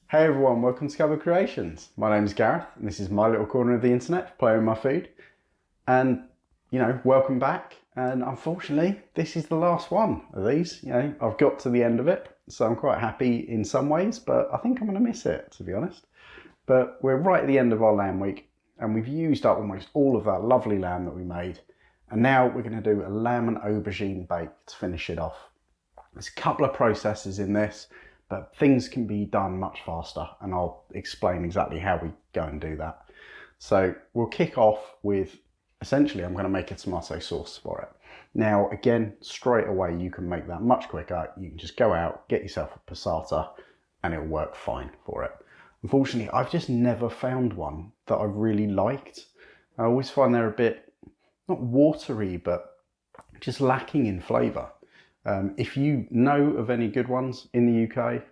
Hey everyone, welcome to Cupboard Creations. My name is Gareth and this is my little corner of the internet for playing with my food. And, welcome back. And unfortunately, this is the last one of these. I've got to the end of it, so I'm quite happy in some ways, but I think I'm going to miss it, to be honest. But we're right at the end of our lamb week and we've used up almost all of that lovely lamb that we made. And now we're going to do a lamb and aubergine bake to finish it off. There's a couple of processes in this, but things can be done much faster, and I'll explain exactly how we go and do that. So we'll kick off with, essentially I'm going to make a tomato sauce for it. Now again, straight away you can make that much quicker. You can just go out, get yourself a passata, and it'll work fine for it. Unfortunately, I've just never found one that I really liked. I always find they're a bit, not watery, but just lacking in flavour. If you know of any good ones in the UK,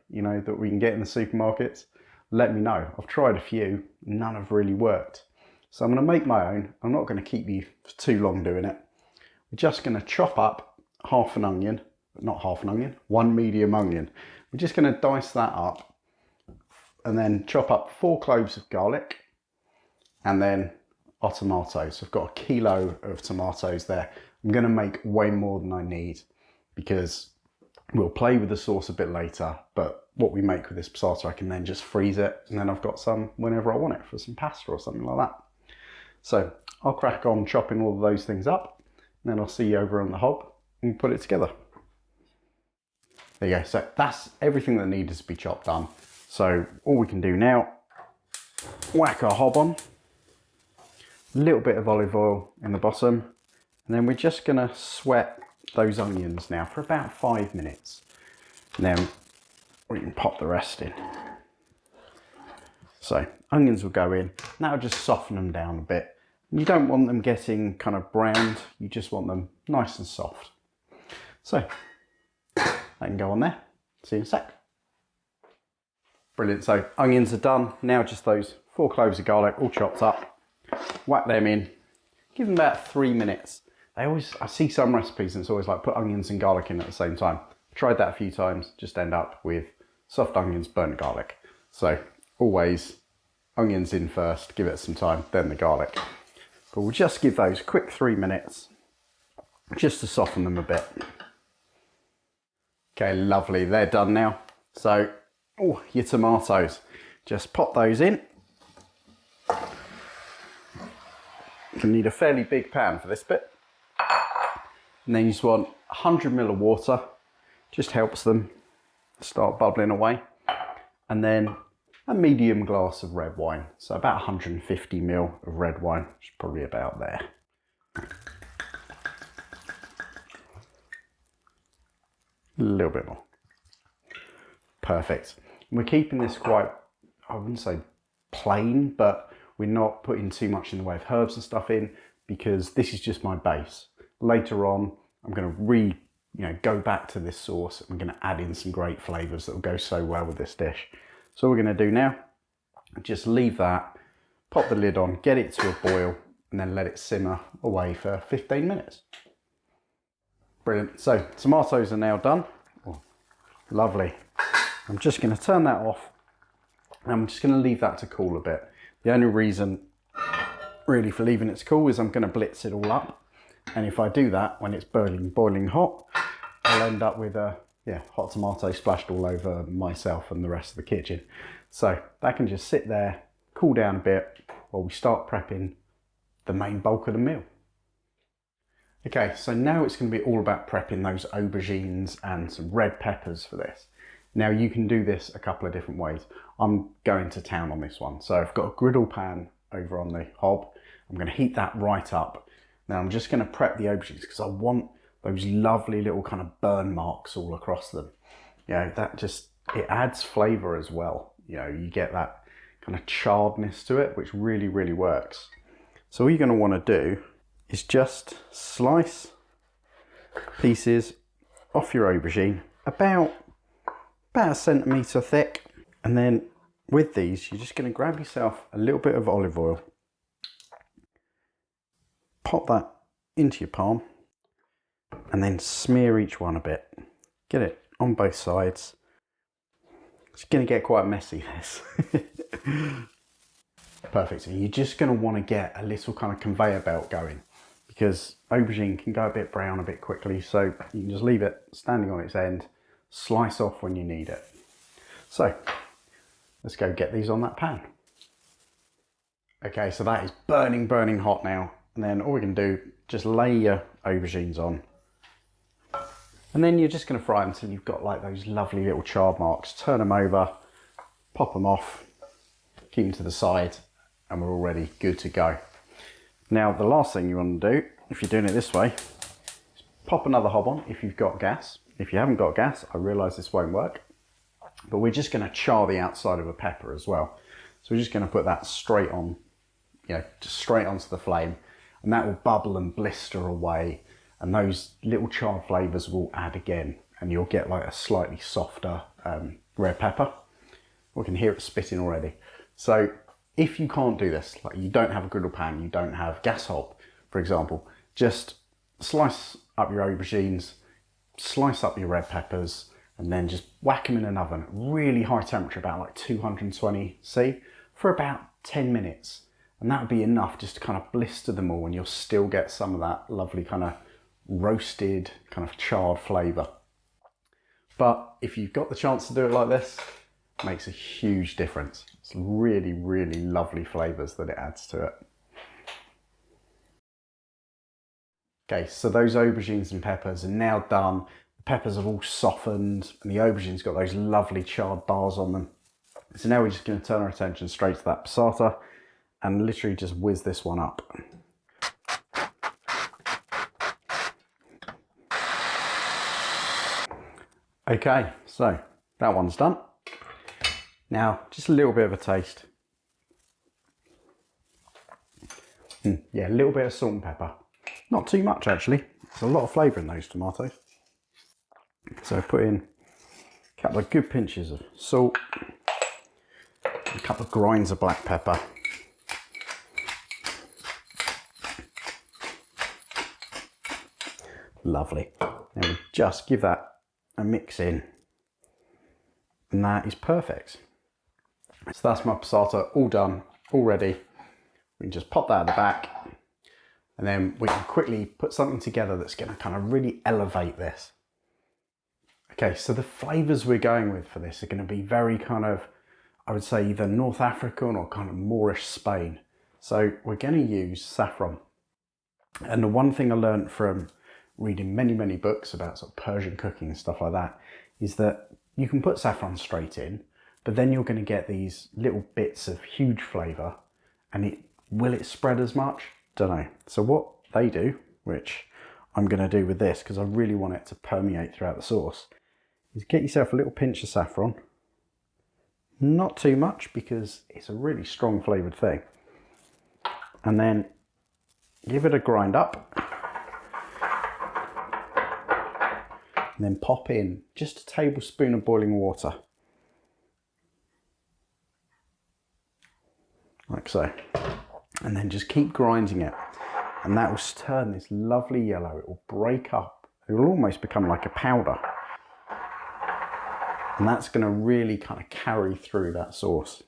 that we can get in the supermarkets, let me know. I've tried a few, none have really worked. So I'm going to make my own. I'm not going to keep you for too long doing it. We're just going to chop up half an onion, not half an onion, one medium onion. We're just going to dice that up and then chop up 4 cloves of garlic and then our tomatoes. I've got a kilo of tomatoes there. I'm going to make way more than I need, because we'll play with the sauce a bit later, but what we make with this passata, I can then just freeze it, and then I've got some whenever I want it for some pasta or something like that. So I'll crack on chopping all of those things up, and then I'll see you over on the hob and put it together. There you go. So that's everything that needs to be chopped done. So all we can do now, whack our hob on, a little bit of olive oil in the bottom, and then we're just going to sweat those onions now for about 5 minutes. And then we can pop the rest in. So onions will go in, and that'll just soften them down a bit. And you don't want them getting kind of browned, you just want them nice and soft. So that can go on there. See you in a sec. Brilliant, so onions are done. Now just those 4 cloves of garlic all chopped up. Whack them in, give them about 3 minutes. I see some recipes and it's always like put onions and garlic in at the same time. I've tried that a few times, just end up with soft onions, burnt garlic. So always onions in first, give it some time, then the garlic. But we'll just give those a quick 3 minutes just to soften them a bit. Okay, lovely, they're done now. So, your tomatoes, just pop those in. You need a fairly big pan for this bit. And then you just want 100 ml of water, just helps them start bubbling away. And then a medium glass of red wine, so about 150 ml of red wine, which is probably about there. A little bit more. Perfect. And we're keeping this quite, I wouldn't say plain, but we're not putting too much in the way of herbs and stuff in, because this is just my base. Later on, I'm going to go back to this sauce. I'm going to add in some great flavours that will go so well with this dish. So what we're going to do now, just leave that, pop the lid on, get it to a boil, and then let it simmer away for 15 minutes. Brilliant. So tomatoes are now done. Oh, lovely. I'm just going to turn that off, and I'm just going to leave that to cool a bit. The only reason really for leaving it to cool is I'm going to blitz it all up. And if I do that when it's boiling hot, I'll end up with a hot tomato splashed all over myself and the rest of the kitchen. So that can just sit there, cool down a bit while we start prepping the main bulk of the meal. Okay, so now it's going to be all about prepping those aubergines and some red peppers for this. Now you can do this a couple of different ways. I'm going to town on this one. So I've got a griddle pan over on the hob. I'm going to heat that right up. Now I'm just going to prep the aubergines because I want those lovely little kind of burn marks all across them. That just, it adds flavour as well. You get that kind of charredness to it, which really, really works. So all you're going to want to do is just slice pieces off your aubergine, about 1 centimetre thick. And then with these, you're just going to grab yourself a little bit of olive oil, pop that into your palm, and then smear each one a bit. Get it on both sides. It's going to get quite messy, this. Perfect. So you're just going to want to get a little kind of conveyor belt going, because aubergine can go a bit brown a bit quickly. So you can just leave it standing on its end, slice off when you need it. So let's go get these on that pan. Okay, so that is burning, burning hot now. And then all we can do, just lay your aubergines on. And then you're just going to fry them until you've got like those lovely little charred marks. Turn them over, pop them off, keep them to the side, and we're already good to go. Now, the last thing you want to do, if you're doing it this way, is pop another hob on if you've got gas. If you haven't got gas, I realise this won't work, but we're just going to char the outside of a pepper as well. So we're just going to put that straight on, just straight onto the flame, and that will bubble and blister away, and those little charred flavours will add again, and you'll get like a slightly softer red pepper. We can hear it spitting already. So if you can't do this, like you don't have a griddle pan, you don't have gas hob, for example, just slice up your aubergines, slice up your red peppers, and then just whack them in an oven, really high temperature, about like 220°C, for about 10 minutes. And that would be enough just to kind of blister them all, and you'll still get some of that lovely kind of roasted, kind of charred flavour. But if you've got the chance to do it like this, it makes a huge difference. It's really, really lovely flavours that it adds to it. Okay, so those aubergines and peppers are now done. The peppers have all softened, and the aubergines got those lovely charred bars on them. So now we're just going to turn our attention straight to that passata and literally just whiz this one up. Okay, so that one's done. Now, just a little bit of a taste. Yeah, a little bit of salt and pepper. Not too much, actually. There's a lot of flavour in those tomatoes. So put in a couple of good pinches of salt, a couple of grinds of black pepper. Lovely. Now we just give that a mix in, and that is perfect. So that's my passata all done, all ready. We can just pop that at the back, and then we can quickly put something together that's going to kind of really elevate this. Okay, so the flavours we're going with for this are going to be very kind of, I would say, either North African or kind of Moorish Spain. So we're going to use saffron. And the one thing I learned from reading many, many books about sort of Persian cooking and stuff like that is that you can put saffron straight in, but then you're going to get these little bits of huge flavour, and will it spread as much? Don't know. So what they do, which I'm going to do with this because I really want it to permeate throughout the sauce, is get yourself a little pinch of saffron. Not too much because it's a really strong flavoured thing. And then give it a grind up. And then pop in just a tablespoon of boiling water. Like so. And then just keep grinding it. And that will turn this lovely yellow. It will break up. It will almost become like a powder. And that's going to really kind of carry through that sauce.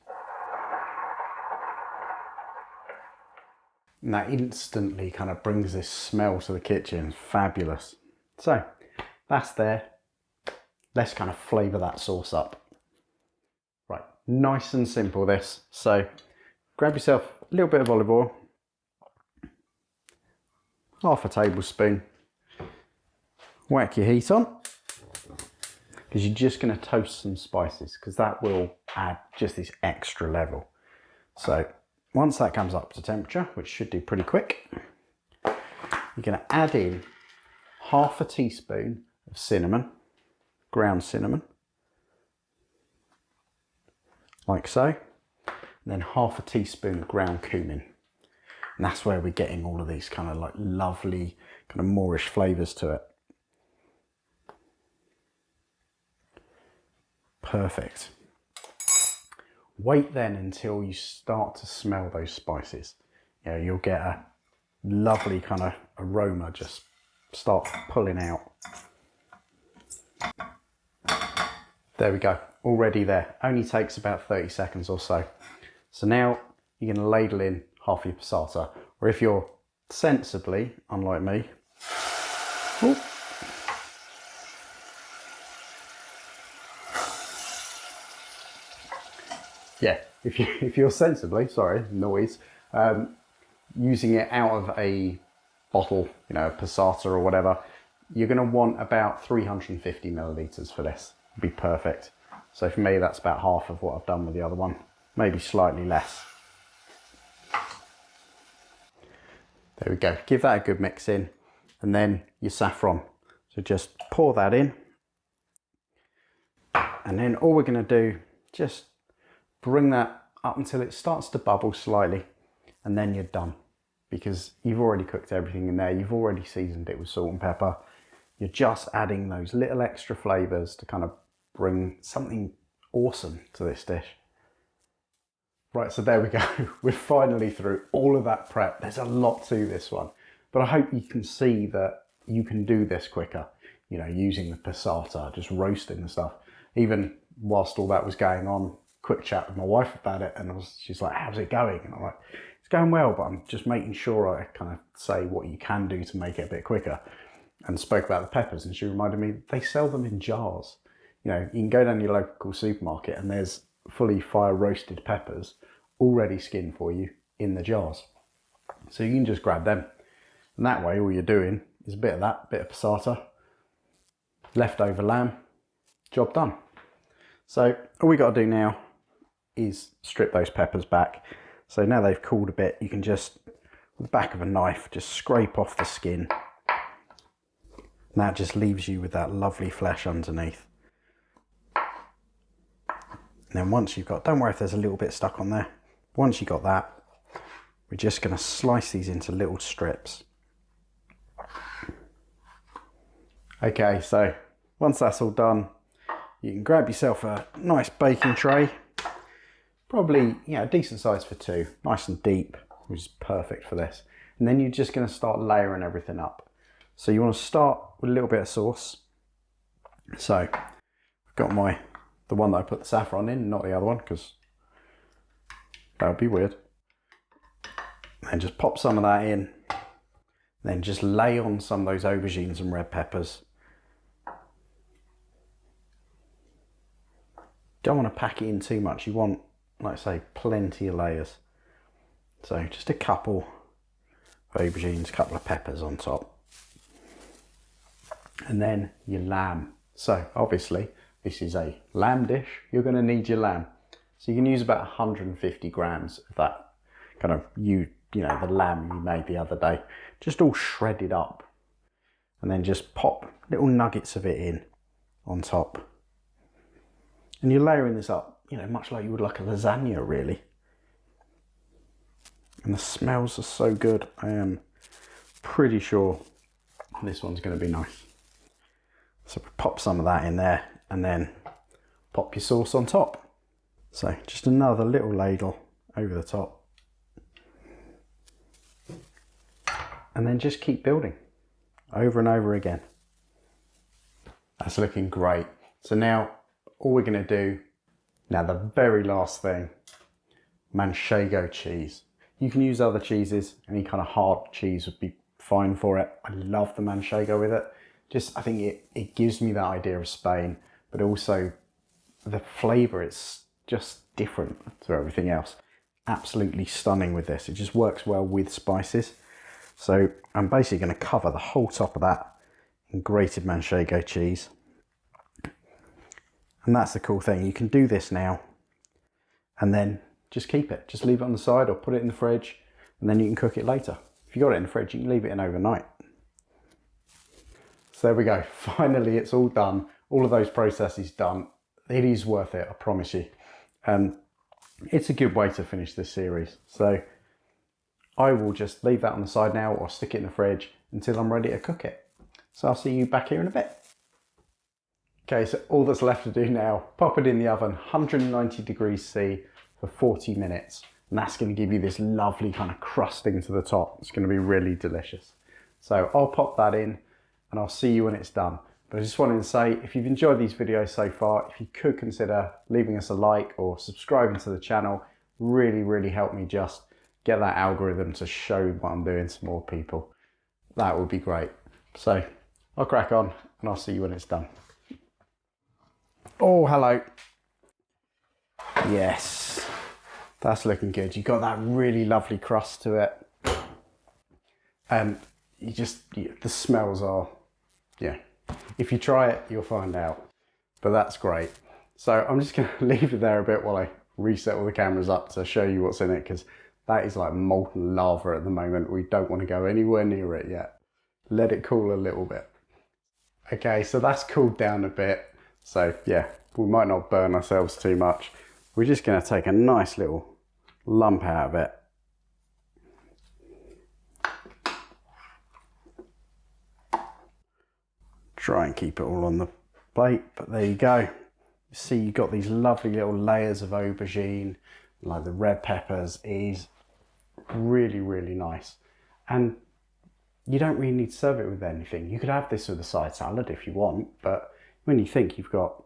And that instantly kind of brings this smell to the kitchen. Fabulous. So that's there. Let's kind of flavour that sauce up. Right, nice and simple this. So grab yourself a little bit of olive oil, half a tablespoon, whack your heat on, because you're just going to toast some spices, because that will add just this extra level. So once that comes up to temperature, which should do pretty quick, you're going to add in half a teaspoon of cinnamon, ground cinnamon, like so, and then half a teaspoon of ground cumin. And that's where we're getting all of these kind of like lovely kind of Moorish flavours to it. Perfect. Wait then until you start to smell those spices. You know, you'll get a lovely kind of aroma just start pulling out. There we go, already there. Only takes about 30 seconds or so. So now you're going to ladle in half your passata, or if you're sensibly, unlike me, ooh, yeah, if you're sensibly, sorry, noise, using it out of a bottle, you know, passata or whatever, you're going to want about 350 millilitres for this. It'd be perfect. So for me, that's about half of what I've done with the other one, maybe slightly less. There we go. Give that a good mix in, and then your saffron. So just pour that in, and then all we're going to do, just bring that up until it starts to bubble slightly, and then you're done, because you've already cooked everything in there. You've already seasoned it with salt and pepper. You're just adding those little extra flavors to kind of bring something awesome to this dish. Right, so there we go. We're finally through all of that prep. There's a lot to this one, but I hope you can see that you can do this quicker, you know, using the passata, just roasting the stuff. Even whilst all that was going on, quick chat with my wife about it, and she's like, how's it going? And I'm like, it's going well, but I'm just making sure I kind of say what you can do to make it a bit quicker. And spoke about the peppers, and she reminded me they sell them in jars. You know, you can go down to your local supermarket and there's fully fire roasted peppers already skinned for you in the jars. So you can just grab them. And that way all you're doing is a bit of that, bit of passata, leftover lamb, job done. So all we got to do now is strip those peppers back. So now they've cooled a bit, you can just, with the back of a knife, just scrape off the skin. And that just leaves you with that lovely flesh underneath. And then once you've got, don't worry if there's a little bit stuck on there. Once you've got that, we're just going to slice these into little strips. Okay, so once that's all done, you can grab yourself a nice baking tray. Probably, you know, a decent size for two, nice and deep, which is perfect for this. And then you're just going to start layering everything up. So you want to start with a little bit of sauce. So I've got the one that I put the saffron in, not the other one, because that would be weird. And just pop some of that in. Then just lay on some of those aubergines and red peppers. Don't want to pack it in too much. You want, like I say, plenty of layers. So just a couple of aubergines, a couple of peppers on top. And then your lamb. So obviously this is a lamb dish. You're going to need your lamb. So you can use about 150 grams of that kind of, you know, the lamb you made the other day, just all shredded up. And then just pop little nuggets of it in on top. And you're layering this up, you know, much like you would like a lasagna, really. And the smells are so good. I am pretty sure this one's going to be nice. So pop some of that in there and then pop your sauce on top. So just another little ladle over the top. And then just keep building over and over again. That's looking great. So now all we're going to do, now the very last thing, manchego cheese. You can use other cheeses, any kind of hard cheese would be fine for it. I love the manchego with it. Just, I think it gives me that idea of Spain, but also the flavour, it's just different to everything else. Absolutely stunning with this. It just works well with spices. So I'm basically going to cover the whole top of that in grated manchego cheese. And that's the cool thing. You can do this now and then just keep it. Just leave it on the side or put it in the fridge and then you can cook it later. If you got it in the fridge, you can leave it in overnight. So there we go. Finally, it's all done. All of those processes done. It is worth it, I promise you. It's a good way to finish this series. So I will just leave that on the side now or stick it in the fridge until I'm ready to cook it. So I'll see you back here in a bit. Okay, so all that's left to do now, pop it in the oven, 190 degrees C for 40 minutes. And that's going to give you this lovely kind of crusting to the top. It's going to be really delicious. So I'll pop that in and I'll see you when it's done. But I just wanted to say, if you've enjoyed these videos so far, if you could consider leaving us a like or subscribing to the channel, really help me just get that algorithm to show what I'm doing to more people. That would be great. So I'll crack on and I'll see you when it's done. Oh, hello. Yes, that's looking good. You've got that really lovely crust to it. And the smells are, yeah. If you try it, you'll find out. But that's great. So I'm just going to leave it there a bit while I reset all the cameras up to show you what's in it, because that is like molten lava at the moment. We don't want to go anywhere near it yet. Let it cool a little bit. Okay, so that's cooled down a bit. So yeah, we might not burn ourselves too much. We're just going to take a nice little lump out of it. Try and keep it all on the plate, but there you go. You see, you've got these lovely little layers of aubergine, like the red peppers. It is really nice. And you don't really need to serve it with anything. You could have this with a side salad if you want, but when you think you've got,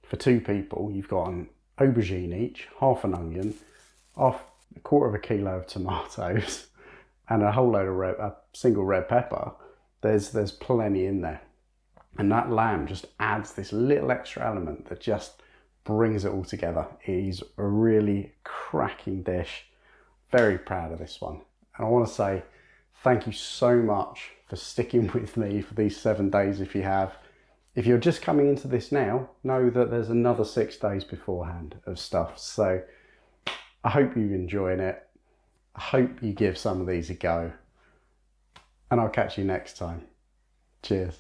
for 2 people, you've got an aubergine each, half an onion, a quarter of a kilo of tomatoes, and a whole load of a single red pepper, there's plenty in there. And that lamb just adds this little extra element that just brings it all together. It is a really cracking dish. Very proud of this one. And I want to say thank you so much for sticking with me for these 7 days if you have. If you're just coming into this now, know that there's another 6 days beforehand of stuff. So I hope you're enjoying it. I hope you give some of these a go. And I'll catch you next time. Cheers.